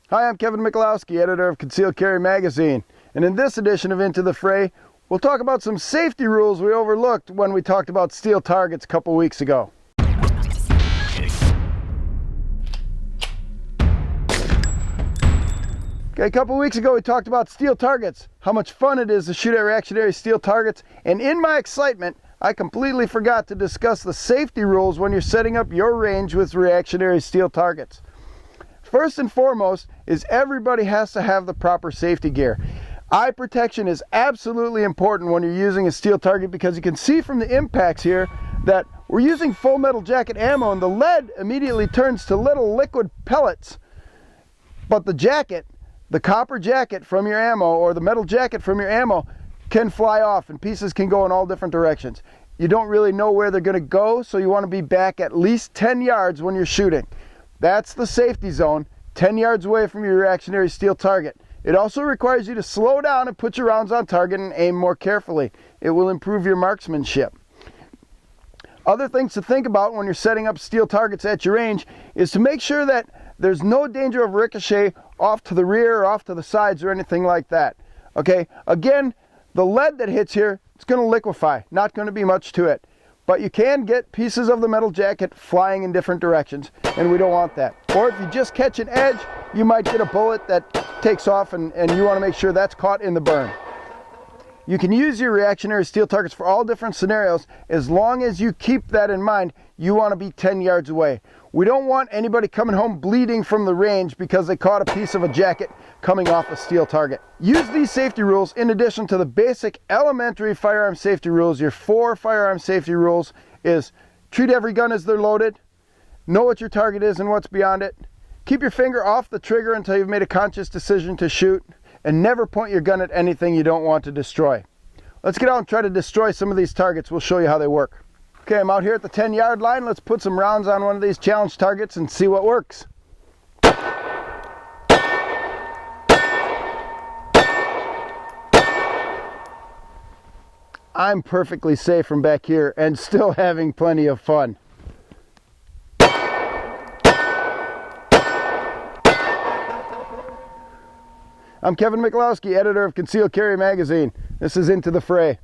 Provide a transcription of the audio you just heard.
Hi, I'm Kevin Michalowski, editor of Concealed Carry Magazine, and in this edition of Into the Fray, we'll talk about some safety rules we overlooked when we talked about steel targets a couple weeks ago. Okay, a couple weeks ago we talked about steel targets, how much fun it is to shoot at reactionary steel targets, and in my excitement, I completely forgot to discuss the safety rules when you're setting up your range with reactionary steel targets. First and foremost is everybody has to have the proper safety gear. Eye protection is absolutely important when you're using a steel target because you can see from the impacts here that we're using full metal jacket ammo and the lead immediately turns to little liquid pellets. But the jacket, the copper jacket from your ammo or the metal jacket from your ammo can fly off and pieces can go in all different directions. You don't really know where they're going to go, so you want to be back at least 10 yards when you're shooting. That's the safety zone, 10 yards away from your reactionary steel target. It also requires you to slow down and put your rounds on target and aim more carefully. It will improve your marksmanship. Other things to think about when you're setting up steel targets at your range is to make sure that there's no danger of ricochet off to the rear or off to the sides or anything like that. Okay, again, the lead that hits here, it's going to liquefy, not going to be much to it. But you can get pieces of the metal jacket flying in different directions, and we don't want that. Or if you just catch an edge, you might get a bullet that takes off and you want to make sure that's caught in the burn. You can use your reactionary steel targets for all different scenarios. As long as you keep that in mind, you want to be 10 yards away. We don't want anybody coming home bleeding from the range because they caught a piece of a jacket coming off a steel target. Use these safety rules in addition to the basic elementary firearm safety rules. Your 4 firearm safety rules is treat every gun as they're loaded, know what your target is and what's beyond it, keep your finger off the trigger until you've made a conscious decision to shoot, and never point your gun at anything you don't want to destroy. Let's get out and try to destroy some of these targets. We'll show you how they work. Okay, I'm out here at the 10-yard line. Let's put some rounds on one of these challenge targets and see what works. I'm perfectly safe from back here and still having plenty of fun. I'm Kevin Michalowski, editor of Concealed Carry Magazine. This is Into the Fray.